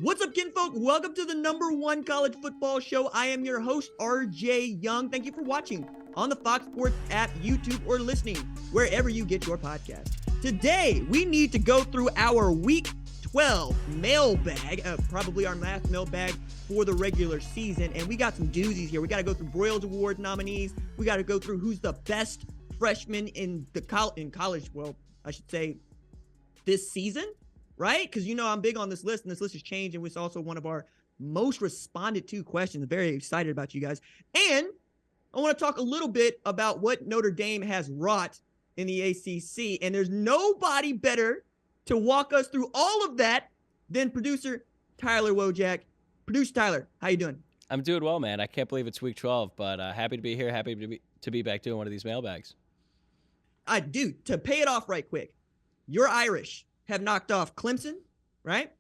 What's up, kinfolk? Welcome to the #1 college football show. I am your host, RJ Young. Thank you for watching on the Fox Sports app, YouTube, or listening wherever you get your podcast. Today, we need to go through our Week 12 mailbag, probably our last mailbag for the regular season, and we got some doozies here. We got to go through Broyles Award nominees. We got to go through who's the best freshman in college. Well, I should say this season. Right? Because you know I'm big on this list, and this list has changed, and it's also one of our most responded to questions. Very excited about you guys. And I want to talk a little bit about what Notre Dame has wrought in the ACC, and there's nobody better to walk us through all of that than producer Tyler Wojak. Producer Tyler, how you doing? I'm doing well, man. I can't believe it's week 12, but happy to be here. Happy to be back doing one of these mailbags. Dude, to pay it off right quick, you're Irish. Have knocked off Clemson, right?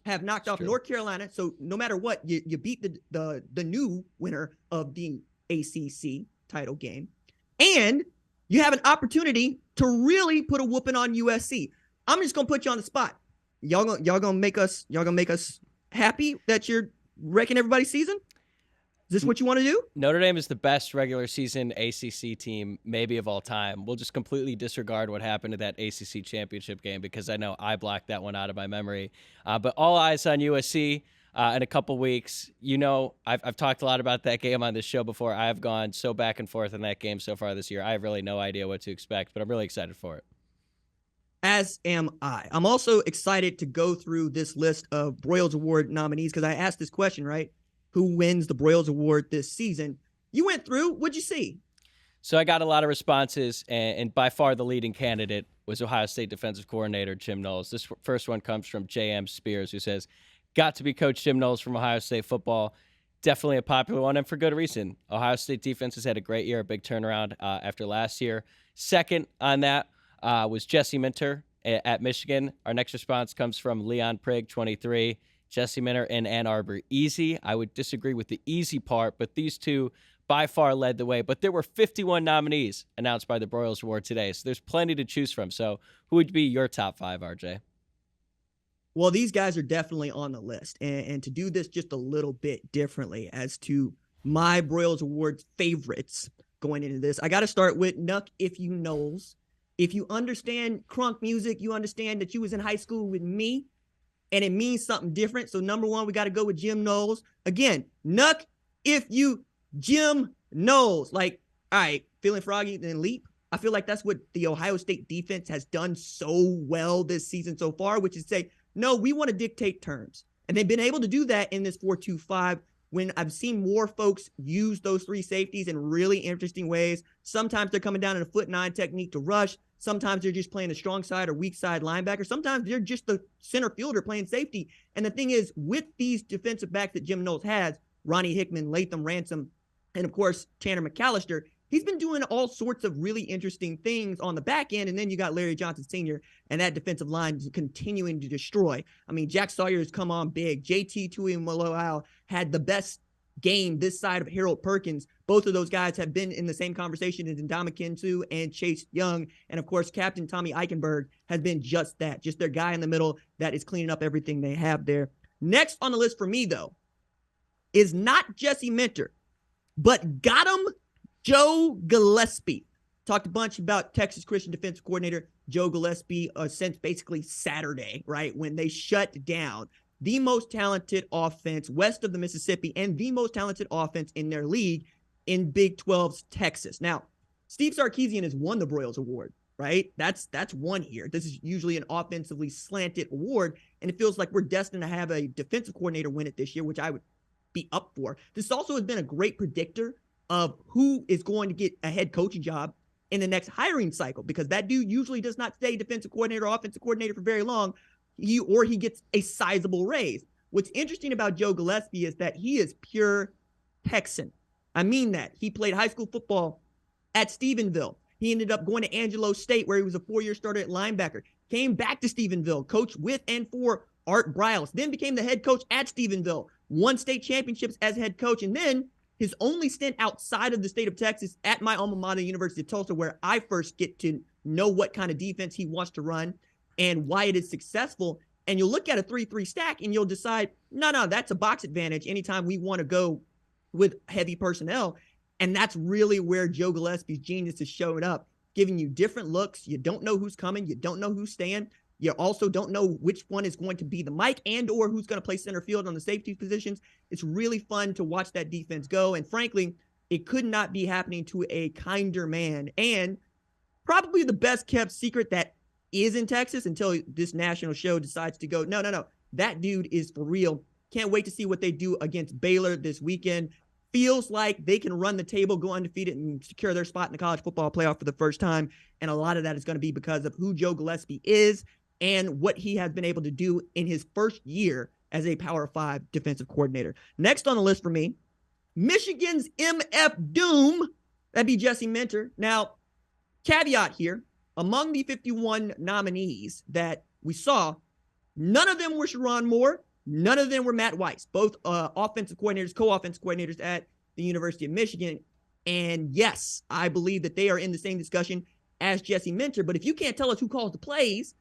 Have knocked off North Carolina. So no matter what, you beat the new winner of the ACC title game. And you have an opportunity to really put a whooping on USC. I'm just gonna put you on the spot. Y'all gonna make us happy that you're wrecking everybody's season? Is this what you want to do? Notre Dame is the best regular season ACC team maybe of all time. We'll just completely disregard what happened to that ACC championship game because I know I blocked that one out of my memory. But all eyes on USC in a couple weeks. You know, I've talked a lot about that game on this show before. I have gone so back and forth in that game so far this year. I have really no idea what to expect, but I'm really excited for it. As am I. I'm also excited to go through this list of Broyles Award nominees because I asked this question, right? Who wins the Broyles Award this season? You went through. What'd you see? So I got a lot of responses, and by far the leading candidate was Ohio State defensive coordinator Jim Knowles. This first one comes from J.M. Spears, who says, got to be Coach Jim Knowles from Ohio State football. Definitely a popular one, and for good reason. Ohio State defense has had a great year, a big turnaround after last year. Second on that was Jesse Minter at Michigan. Our next response comes from Leon Prigg, 23. Jesse Minter in Ann Arbor. Easy. I would disagree with the easy part, but these two by far led the way. But there were 51 nominees announced by the Broyles Award today, so there's plenty to choose from. So who would be your top five, RJ? Well, these guys are definitely on the list. And to do this just a little bit differently as to my Broyles Award favorites going into this, I got to start with Nuck If You Knowles. If you understand crunk music, you understand that you was in high school with me. And it means something different. So number one, we got to go with Jim Knowles. Again, Nuck If You Jim Knowles. Like, all right, feeling froggy, then leap. I feel like that's what the Ohio State defense has done so well this season so far, which is say, no, we want to dictate terms. And they've been able to do that in this 4-2-5 when I've seen more folks use those three safeties in really interesting ways. Sometimes they're coming down in a 4-9 technique to rush. Sometimes they're just playing the strong side or weak side linebacker. Sometimes they're just the center fielder playing safety. And the thing is, with these defensive backs that Jim Knowles has, Ronnie Hickman, Latham Ransom, and of course, Tanner McAllister, he's been doing all sorts of really interesting things on the back end. And then you got Larry Johnson Sr. and that defensive line continuing to destroy. I mean, Jack Sawyer has come on big. JT Tuimoloau had the best game this side of Harold Perkins. Both of those guys have been in the same conversation as Ndamukong Suh and Chase Young. And of course, Captain Tommy Eichenberg has been just that, just their guy in the middle that is cleaning up everything they have there. Next on the list for me, though, is not Jesse Minter, but got him Joe Gillespie. Talked a bunch about Texas Christian defensive coordinator Joe Gillespie since basically Saturday, right, when they shut down the most talented offense west of the Mississippi and the most talented offense in their league in Big 12's Texas. Now, Steve Sarkisian has won the Broyles Award, right? That's one here. This is usually an offensively slanted award, and it feels like we're destined to have a defensive coordinator win it this year, which I would be up for. This also has been a great predictor of who is going to get a head coaching job in the next hiring cycle, because that dude usually does not stay defensive coordinator or offensive coordinator for very long. He gets a sizable raise. What's interesting about Joe Gillespie is that he is pure Texan. I mean that. He played high school football at Stephenville. He ended up going to Angelo State, where he was a 4-year starter at linebacker. Came back to Stephenville, coached with and for Art Broyles, then became the head coach at Stephenville, won state championships as head coach, and then his only stint outside of the state of Texas at my alma mater, University of Tulsa, where I first get to know what kind of defense he wants to run and why it is successful, And you'll look at a 3-3 stack and you'll decide, no, that's a box advantage anytime we want to go with heavy personnel. And that's really where Joe Gillespie's genius is showing up, giving you different looks. You don't know who's coming. You don't know who's staying. You also don't know which one is going to be the Mike and or who's going to play center field on the safety positions. It's really fun to watch that defense go. And frankly, it could not be happening to a kinder man. And probably the best kept secret that is in Texas until this national show decides to go, no, that dude is for real. Can't wait to see what they do against Baylor this weekend. Feels like they can run the table, go undefeated, and secure their spot in the college football playoff for the first time. And a lot of that is going to be because of who Joe Gillespie is and what he has been able to do in his first year as a Power 5 defensive coordinator. Next on the list for me, Michigan's MF Doom. That'd be Jesse Minter. Now, caveat here, among the 51 nominees that we saw, none of them were Sharon Moore. None of them were Matt Weiss, both offensive coordinators, co-offensive coordinators at the University of Michigan. And yes, I believe that they are in the same discussion as Jesse Minter. But if you can't tell us who calls the plays,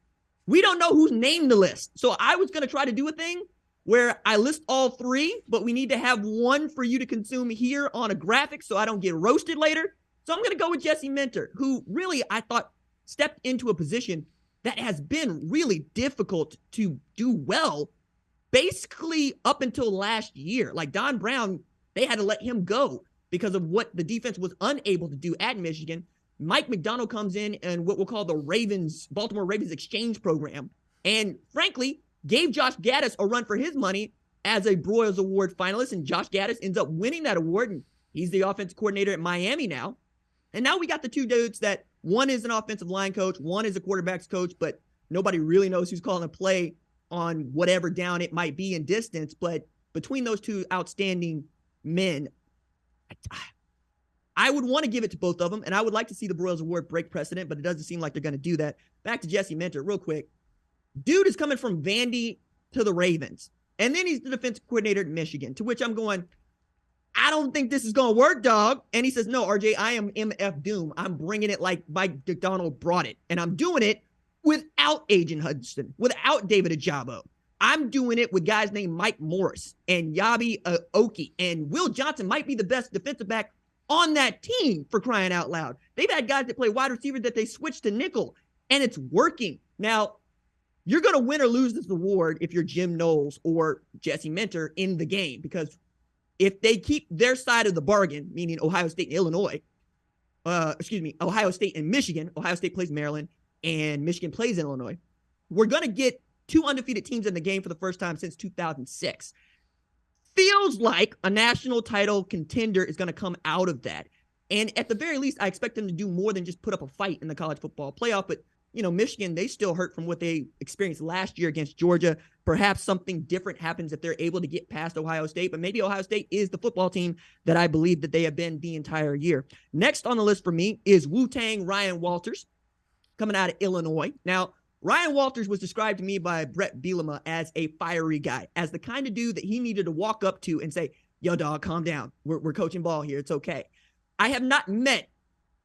we don't know who's named the list. So I was going to try to do a thing where I list all three, but we need to have one for you to consume here on a graphic so I don't get roasted later. So I'm going to go with Jesse Minter, who really, I thought, stepped into a position that has been really difficult to do well basically up until last year. Like Don Brown, they had to let him go because of what the defense was unable to do at Michigan. Mike McDonald comes in and what we'll call the Baltimore Ravens exchange program. And frankly, gave Josh Gaddis a run for his money as a Broyles Award finalist. And Josh Gaddis ends up winning that award. And he's the offensive coordinator at Miami now. And now we got the two dudes that one is an offensive line coach, one is a quarterback's coach, but nobody really knows who's calling a play on whatever down it might be in distance. But between those two outstanding men, I would want to give it to both of them, and I would like to see the Broyles Award break precedent, but it doesn't seem like they're going to do that. Back to Jesse Minter real quick. Dude is coming from Vandy to the Ravens, and then he's the defensive coordinator at Michigan, to which I'm going, I don't think this is going to work, dog. And he says, no, RJ, I am MF Doom. I'm bringing it like Mike McDonald brought it, and I'm doing it without Agent Hudson, without David Ajabo. I'm doing it with guys named Mike Morris and Yabi Oki, and Will Johnson might be the best defensive back on that team, for crying out loud. They've had guys that play wide receiver that they switched to nickel, and it's working. Now, you're going to win or lose this award if you're Jim Knowles or Jesse Minter in the game, because if they keep their side of the bargain, meaning Ohio State and Ohio State and Michigan, Ohio State plays Maryland, and Michigan plays Illinois, we're going to get two undefeated teams in the game for the first time since 2006. Feels like a national title contender is going to come out of that. And at the very least, I expect them to do more than just put up a fight in the college football playoff. But, Michigan, they still hurt from what they experienced last year against Georgia. Perhaps something different happens if they're able to get past Ohio State. But maybe Ohio State is the football team that I believe that they have been the entire year. Next on the list for me is Wu-Tang Ryan Walters, coming out of Illinois. Now, Ryan Walters was described to me by Brett Bielema as a fiery guy, as the kind of dude that he needed to walk up to and say, yo, dog, calm down. We're coaching ball here. It's okay. I have not met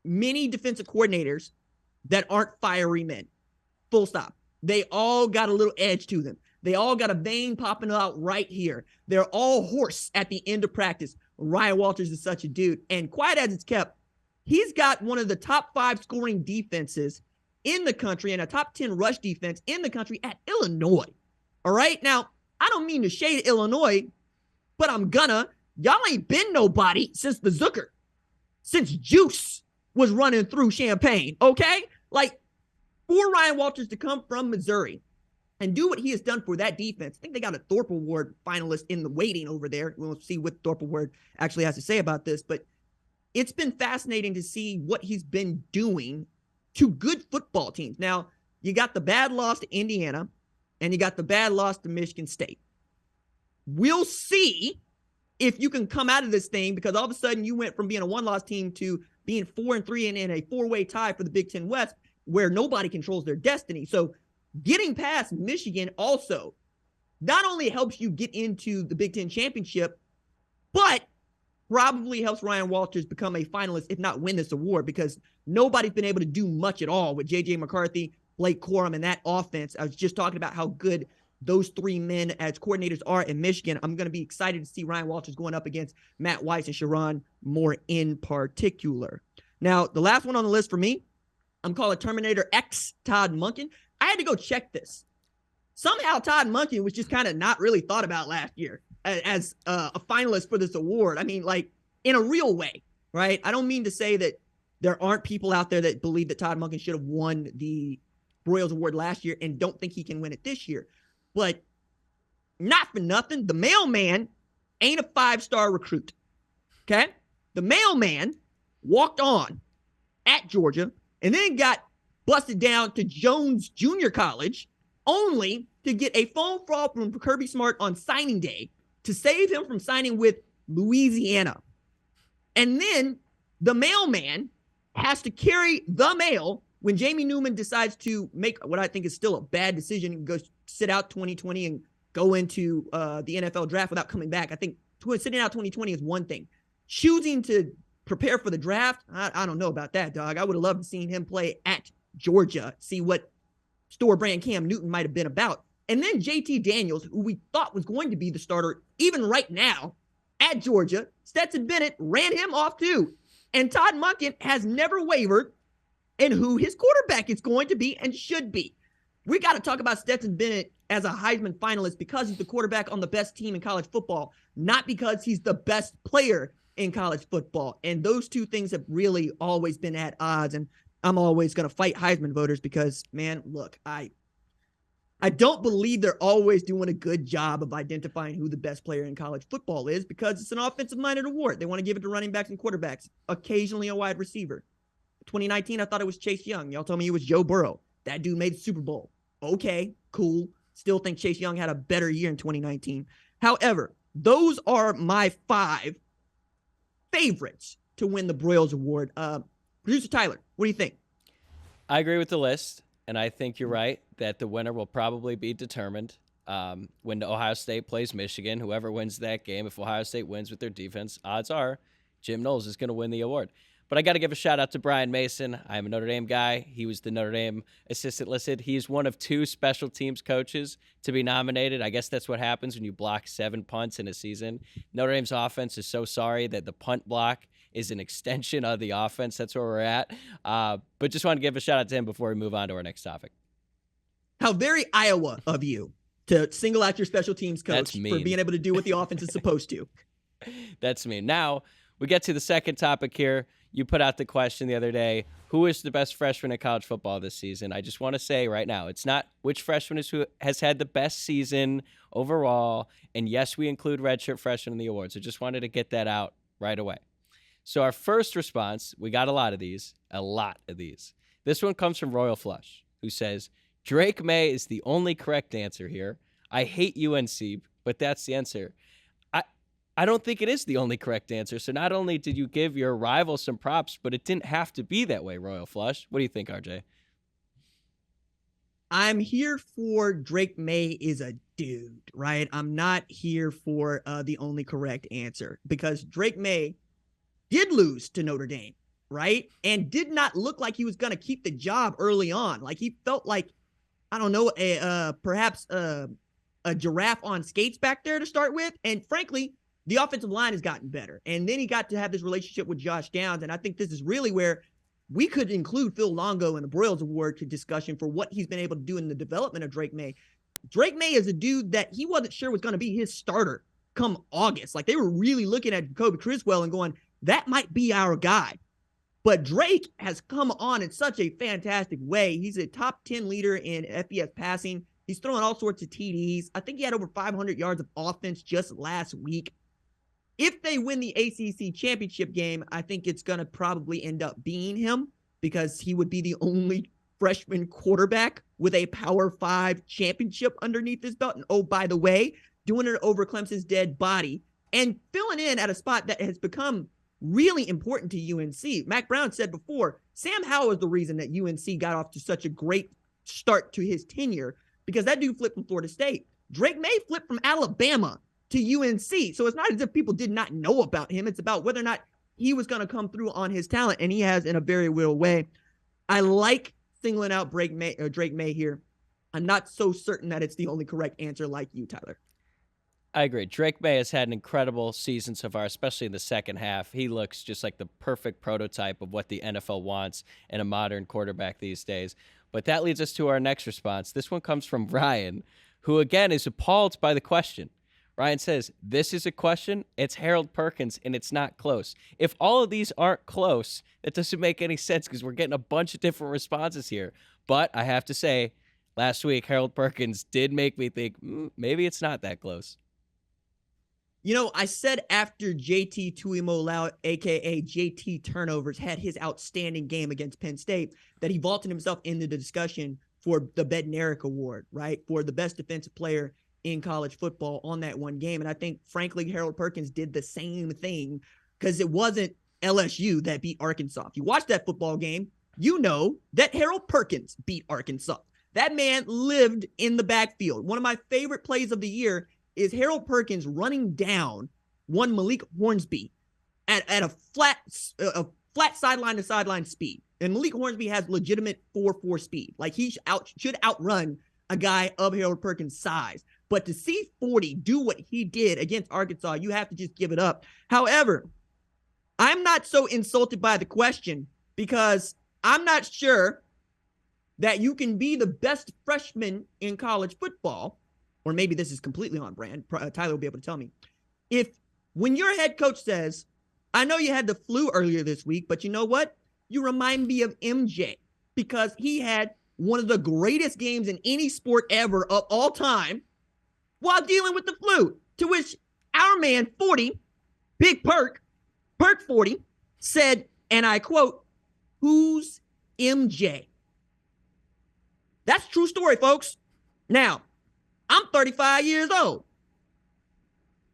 many defensive coordinators that aren't fiery men. Full stop. They all got a little edge to them. They all got a vein popping out right here. They're all hoarse at the end of practice. Ryan Walters is such a dude. And quiet as it's kept, he's got one of the top 5 scoring defenses in the country and a top 10 rush defense in the country at Illinois. All right. Now, I don't mean to shade Illinois, but I'm gonna. Y'all ain't been nobody since the Zucker, since Juice was running through Champaign. Okay. Like, for Ryan Walters to come from Missouri and do what he has done for that defense, I think they got a Thorpe Award finalist in the waiting over there. We'll see what Thorpe Award actually has to say about this, but it's been fascinating to see what he's been doing to good football teams. Now, you got the bad loss to Indiana, and you got the bad loss to Michigan State. We'll see if you can come out of this thing, because all of a sudden you went from being a one-loss team to being 4-3 and in a 4-way tie for the Big Ten West, where nobody controls their destiny. So getting past Michigan also not only helps you get into the Big Ten championship, but probably helps Ryan Walters become a finalist, if not win this award, because nobody's been able to do much at all with J.J. McCarthy, Blake Corum, and that offense. I was just talking about how good those three men as coordinators are in Michigan, I'm going to be excited to see Ryan Walters going up against Matt Weiss and Sharon Moore in particular. Now, the last one on the list for me, I'm calling Terminator X Todd Monken. I had to go check this. Somehow Todd Monken was just kind of not really thought about last year as a finalist for this award. I mean, like, in a real way, right? I don't mean to say that there aren't people out there that believe that Todd Monken should have won the Broyles Award last year and don't think he can win it this year. But not for nothing, the mailman ain't a 5-star recruit, okay? The mailman walked on at Georgia and then got busted down to Jones Junior College only to get a phone call from Kirby Smart on signing day to save him from signing with Louisiana. And then the mailman has to carry the mail when Jamie Newman decides to make what I think is still a bad decision and go sit out 2020 and go into the NFL draft without coming back. I think sitting out 2020 is one thing. Choosing to prepare for the draft, I don't know about that, dog. I would have loved to seen him play at Georgia, see what store brand Cam Newton might have been about. And then JT Daniels, who we thought was going to be the starter even right now at Georgia, Stetson Bennett ran him off too. And Todd Monken has never wavered in who his quarterback is going to be and should be. We got to talk about Stetson Bennett as a Heisman finalist because he's the quarterback on the best team in college football, not because he's the best player in college football. And those two things have really always been at odds. And I'm always going to fight Heisman voters because, man, look, I don't believe they're always doing a good job of identifying who the best player in college football is because it's an offensive-minded award. They want to give it to running backs and quarterbacks, occasionally a wide receiver. 2019, I thought it was Chase Young. Y'all told me it was Joe Burrow. That dude made the Super Bowl. Okay, cool. Still think Chase Young had a better year in 2019. However, those are my 5 favorites to win the Broyles Award. Producer Tyler, what do you think? I agree with the list, and I think you're right that the winner will probably be determined when Ohio State plays Michigan. Whoever wins that game, if Ohio State wins with their defense, odds are Jim Knowles is going to win the award. But I got to give a shout out to Brian Mason. I'm a Notre Dame guy. He was the Notre Dame assistant listed. He's one of 2 special teams coaches to be nominated. I guess that's what happens when you block 7 punts in a season. Notre Dame's offense is so sorry that the punt block is an extension of the offense. That's where we're at. But just want to give a shout out to him before we move on to our next topic. How very Iowa of you to single out your special teams coach for being able to do what the offense is supposed to. That's me. Now we get to the second topic here. You put out the question the other day, who is the best freshman in college football this season? I just want to say right now, it's not which freshman is who has had the best season overall. And yes, we include redshirt freshmen in the awards. I just wanted to get that out right away. So our first response, we got a lot of these. This one comes from Royal Flush, who says, Drake Maye is the only correct answer here. I hate UNC, but that's the answer. I don't think it is the only correct answer. So not only did you give your rival some props, but it didn't have to be that way, Royal Flush. What do you think, RJ? I'm here for Drake Maye is a dude, right? I'm not here for the only correct answer because Drake Maye did lose to Notre Dame, right? And did not look like he was going to keep the job early on. Like he felt like, I don't know, perhaps a giraffe on skates back there to start with. And frankly, the offensive line has gotten better. And then he got to have this relationship with Josh Downs. And I think this is really where we could include Phil Longo in the Broyles Award discussion for what he's been able to do in the development of Drake Maye. Drake Maye is a dude that he wasn't sure was going to be his starter come August. Like they were really looking at Jacoby Criswell and going, that might be our guy. But Drake has come on in such a fantastic way. He's a top 10 leader in FBS passing. He's throwing all sorts of TDs. I think he had over 500 yards of offense just last week. If they win the ACC championship game, I think it's going to probably end up being him because he would be the only freshman quarterback with a Power 5 championship underneath his belt. And oh, by the way, doing it over Clemson's dead body and filling in at a spot that has become really important to UNC. Mac Brown said before, Sam Howell is the reason that UNC got off to such a great start to his tenure because that dude flipped from Florida State. Drake Maye flipped from Alabama to UNC. So it's not as if people did not know about him. It's about whether or not he was going to come through on his talent, and he has in a very real way. I like singling out Drake Maye here I'm not so certain that it's the only correct answer like you, Tyler. I agree. Drake Maye has had an incredible season so far, especially in the second half. He looks just like the perfect prototype of what the NFL wants in a modern quarterback these days. But that leads us to our next response. This one comes from Ryan, who again is appalled by the question. Ryan says, this is a question, it's Harold Perkins, and it's not close. If all of these aren't close, it doesn't make any sense because we're getting a bunch of different responses here. But I have to say, last week, Harold Perkins did make me think, maybe it's not that close. You know, I said after JT Tuimoloau, a.k.a. JT Turnovers, had his outstanding game against Penn State, that he vaulted himself into the discussion for the Bednarik Award, right, for the best defensive player in college football on that one game. And I think, frankly, Harold Perkins did the same thing because it wasn't LSU that beat Arkansas. If you watch that football game, you know that Harold Perkins beat Arkansas. That man lived in the backfield. One of my favorite plays of the year is Harold Perkins running down one Malik Hornsby at a flat sideline to sideline speed. And Malik Hornsby has legitimate 4.4 speed. Like he should outrun a guy of Harold Perkins' size. But to see 40 do what he did against Arkansas, you have to just give it up. However, I'm not so insulted by the question because I'm not sure that you can be the best freshman in college football, or maybe this is completely on brand. Tyler will be able to tell me. If when your head coach says, I know you had the flu earlier this week, but you know what? You remind me of MJ because he had one of the greatest games in any sport ever of all time while dealing with the flu, to which our man 40, Big Perk 40, said, and I quote, who's MJ? That's a true story, folks. Now, I'm 35 years old.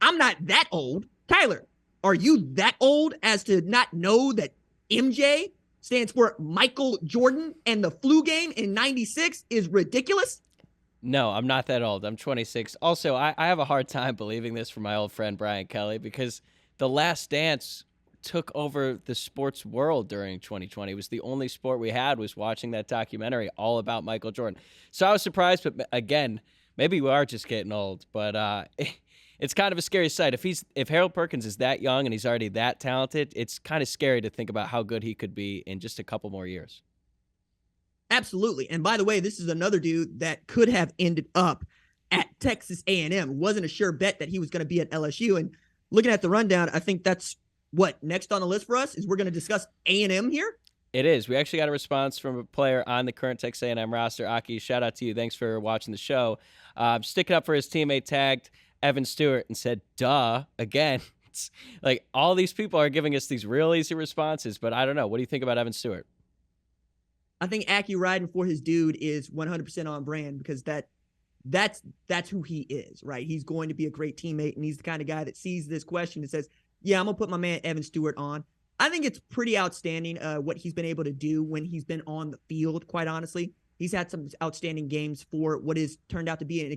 I'm not that old. Tyler, are you that old as to not know that MJ stands for Michael Jordan and the flu game in 96 is ridiculous? No, I'm not that old. I'm 26. Also, I have a hard time believing this from my old friend Brian Kelly because The Last Dance took over the sports world during 2020. It was the only sport we had was watching that documentary all about Michael Jordan. So I was surprised, but again, maybe we are just getting old. But it's kind of a scary sight. If Harold Perkins is that young and he's already that talented, it's kind of scary to think about how good he could be in just a couple more years. Absolutely. And by the way, this is another dude that could have ended up at Texas A&M. Wasn't a sure bet that he was going to be at LSU. And looking at the rundown, I think that's what next on the list for us is we're going to discuss A&M here. It is. We actually got a response from a player on the current Texas A&M roster. Aki, shout out to you. Thanks for watching the show. Sticking up for his teammate, tagged Evan Stewart, and said, duh, again. It's like all these people are giving us these real easy responses, but I don't know. What do you think about Evan Stewart? I think Aki riding for his dude is 100% on brand because that's who he is, right? He's going to be a great teammate, and he's the kind of guy that sees this question and says, yeah, I'm going to put my man Evan Stewart on. I think it's pretty outstanding what he's been able to do when he's been on the field, quite honestly. He's had some outstanding games for what is turned out to be an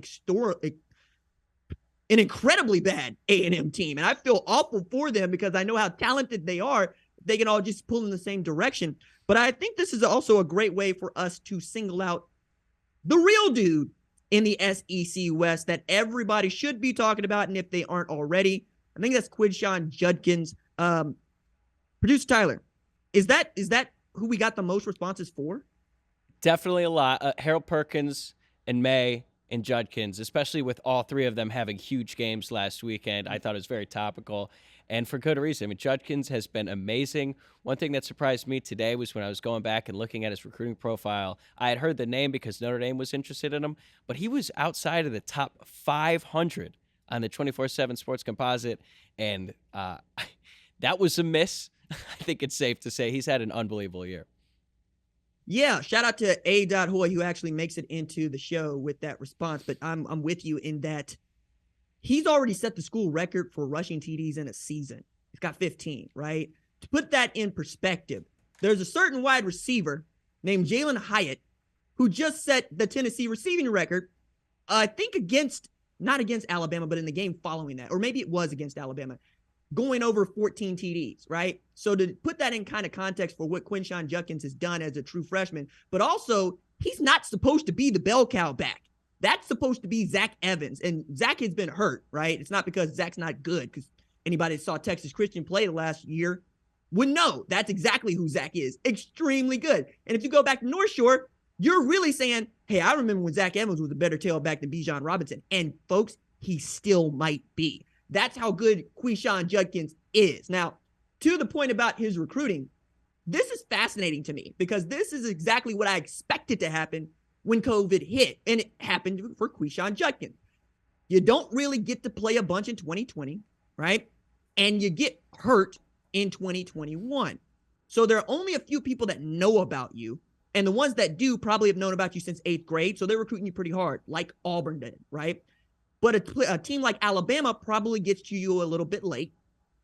incredibly bad A&M team. And I feel awful for them because I know how talented they are. They can all just pull in the same direction. But I think this is also a great way for us to single out the real dude in the SEC West that everybody should be talking about. And if they aren't already, I think that's Quinshon Judkins. Producer Tyler, is that who we got the most responses for? Definitely a lot. Harold Perkins and Maye and Judkins, especially with all three of them having huge games last weekend. I thought it was very topical, and for good reason. I mean, Judkins has been amazing. One thing that surprised me today was when I was going back and looking at his recruiting profile. I had heard the name because Notre Dame was interested in him, but he was outside of the top 500 on the 24/7 Sports Composite, and that was a miss. I think it's safe to say he's had an unbelievable year. Yeah, shout out to A. Hoy, who actually makes it into the show with that response. But I'm with you in that he's already set the school record for rushing TDs in a season. He's got 15, right? To put that in perspective, there's a certain wide receiver named Jalen Hyatt who just set the Tennessee receiving record, I think not against Alabama, but in the game following that, or maybe it was against Alabama, going over 14 TDs, right? So to put that in kind of context for what Quinshon Judkins has done as a true freshman, but also he's not supposed to be the bell cow back. That's supposed to be Zach Evans. And Zach has been hurt, right? It's not because Zach's not good, because anybody that saw Texas Christian play the last year would know that's exactly who Zach is. Extremely good. And if you go back to North Shore, you're really saying, hey, I remember when Zach Evans was a better tailback than Bijan Robinson. And folks, he still might be. That's how good Quinshon Judkins is. Now, to the point about his recruiting, this is fascinating to me because this is exactly what I expected to happen when COVID hit. And it happened for Quinshon Judkins. You don't really get to play a bunch in 2020, right? And you get hurt in 2021. So there are only a few people that know about you. And the ones that do probably have known about you since 8th grade. So they're recruiting you pretty hard, like Auburn did, right? But a team like Alabama probably gets to you a little bit late.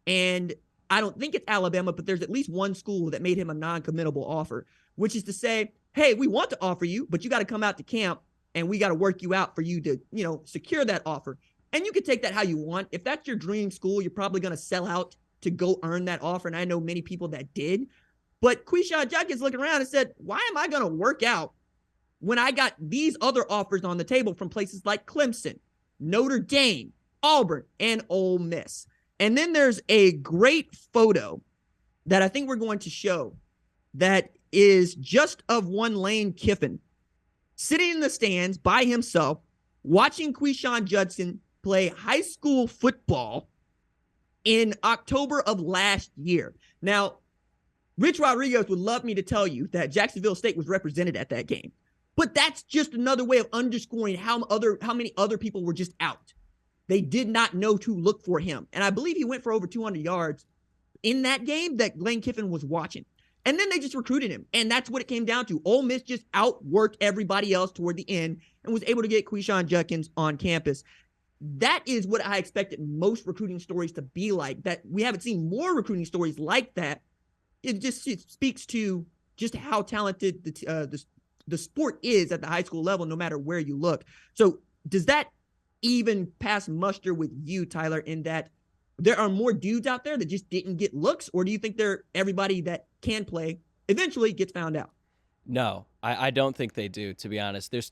And I don't think it's Alabama, but there's at least one school that made him a non-committable offer, which is to say, hey, we want to offer you, but you got to come out to camp and we got to work you out for you to, secure that offer. And you can take that how you want. If that's your dream school, you're probably going to sell out to go earn that offer. And I know many people that did. But Quinshon Judkins looking around and said, why am I going to work out when I got these other offers on the table from places like Clemson, Notre Dame, Auburn, and Ole Miss? And then there's a great photo that I think we're going to show that is just of one Lane Kiffin sitting in the stands by himself, watching Quinshon Judkins play high school football in October of last year. Now, Rich Rodriguez would love me to tell you that Jacksonville State was represented at that game, but that's just another way of underscoring how many other people were just out. They did not know to look for him. And I believe he went for over 200 yards in that game that Lane Kiffin was watching. And then they just recruited him. And that's what it came down to. Ole Miss just outworked everybody else toward the end and was able to get Quinshon Judkins on campus. That is what I expected most recruiting stories to be like. That we haven't seen more recruiting stories like that. It speaks to just how talented the sport is at the high school level, no matter where you look. So does that even pass muster with you, Tyler, in that there are more dudes out there that just didn't get looks? Or do you think everybody that can play eventually gets found out? No, I don't think they do, to be honest. There's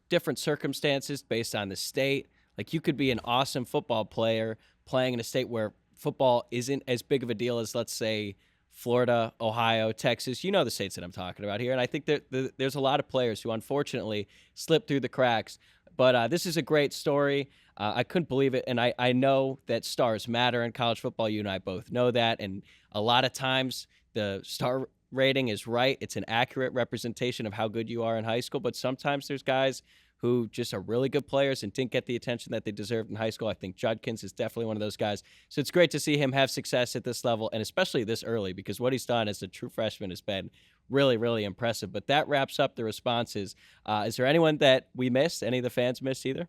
different circumstances based on the state. Like, you could be an awesome football player playing in a state where football isn't as big of a deal as, let's say, Florida, Ohio, Texas. You know the states that I'm talking about here. And I think that there's a lot of players who unfortunately slip through the cracks. But this is a great story. I couldn't believe it. And I know that stars matter in college football. You and I both know that. And a lot of times the star rating is right. It's an accurate representation of how good you are in high school. But sometimes there's guys who just are really good players and didn't get the attention that they deserved in high school. I think Judkins is definitely one of those guys. So it's great to see him have success at this level, and especially this early, because what he's done as a true freshman has been really, really impressive. But that wraps up the responses. Is there anyone that we missed? Any of the fans missed either?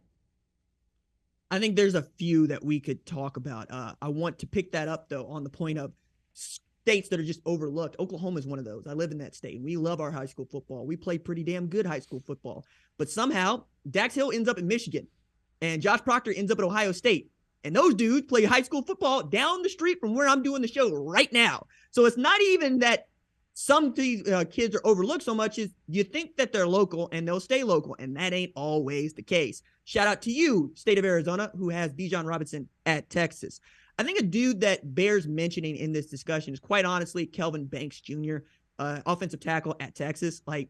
I think there's a few that we could talk about. I want to pick that up, though, on the point of states that are just overlooked. Oklahoma is one of those. I live in that state. We love our high school football. We play pretty damn good high school football. But somehow, Dax Hill ends up in Michigan, and Josh Proctor ends up at Ohio State. And those dudes play high school football down the street from where I'm doing the show right now. So it's not even that some of these kids are overlooked so much as you think that they're local and they'll stay local, and that ain't always the case. Shout out to you, state of Arizona, who has Bijan Robinson at Texas. I think a dude that bears mentioning in this discussion is, quite honestly, Kelvin Banks Jr., offensive tackle at Texas. Like,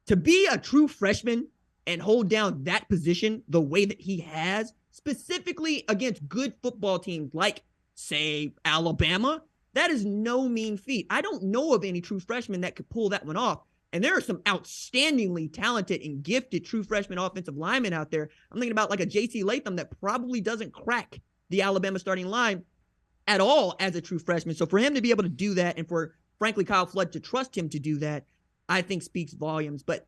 to be a true freshman and hold down that position the way that he has, specifically against good football teams like, say, Alabama, that is no mean feat. I don't know of any true freshmen that could pull that one off. And there are some outstandingly talented and gifted true freshman offensive linemen out there. I'm thinking about like a J.C. Latham that probably doesn't crack the Alabama starting line at all as a true freshman. So for him to be able to do that, and for, frankly, Kyle Flood to trust him to do that, I think speaks volumes. But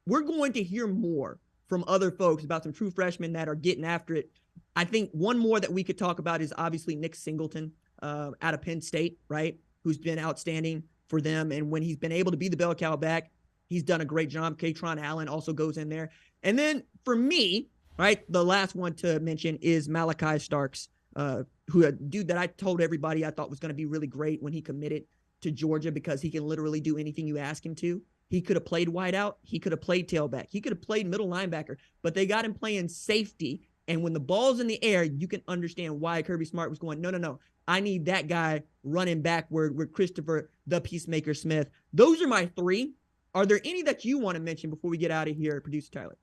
we're going to hear more from other folks about some true freshmen that are getting after it. I think one more that we could talk about is obviously Nick Singleton out of Penn State, right, who's been outstanding for them. And when he's been able to be the bell cow back, he's done a great job. Katron Allen also goes in there. And then for me, right, the last one to mention is Malachi Starks, who a dude that I told everybody I thought was going to be really great when he committed to Georgia, because he can literally do anything you ask him to. He could have played wideout. He could have played tailback. He could have played middle linebacker, but they got him playing safety. And when the ball's in the air, you can understand why Kirby Smart was going, no. I need that guy running backward with Christopher the Peacemaker Smith. Those are my three. Are there any that you want to mention before we get out of here, Producer Tyler?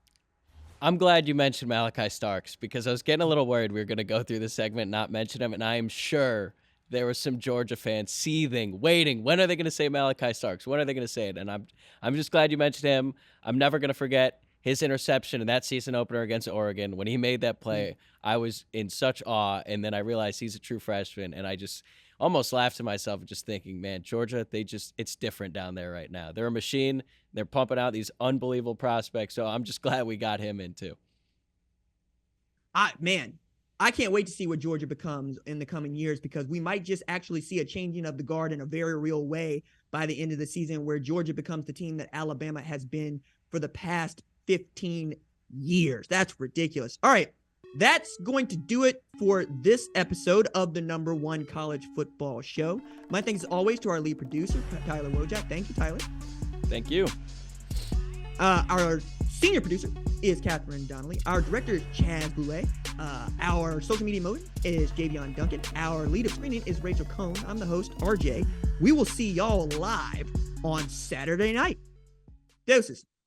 I'm glad you mentioned Malachi Starks because I was getting a little worried we were going to go through the segment, not mention him, and I am sure there were some Georgia fans seething, waiting. When are they going to say Malachi Starks? When are they going to say it? And I'm just glad you mentioned him. I'm never going to forget his interception in that season opener against Oregon. When he made that play, I was in such awe, and then I realized he's a true freshman, and I just almost laughed to myself just thinking, man, Georgia, it's different down there right now. They're a machine. They're pumping out these unbelievable prospects, so I'm just glad we got him in too. I can't wait to see what Georgia becomes in the coming years, because we might just actually see a changing of the guard in a very real way by the end of the season, where Georgia becomes the team that Alabama has been for the past 15 years. That's ridiculous. All right. That's going to do it for this episode of the #1 college football show. My thanks as always to our lead producer, Tyler Wojak. Thank you, Tyler. Thank you. Our senior producer is Catherine Donnelly. Our director is Chaz Boulay. Our social media mode is Javion Duncan. Our lead of screening is Rachel Cohn. I'm the host, RJ. We will see y'all live on Saturday night. Doses.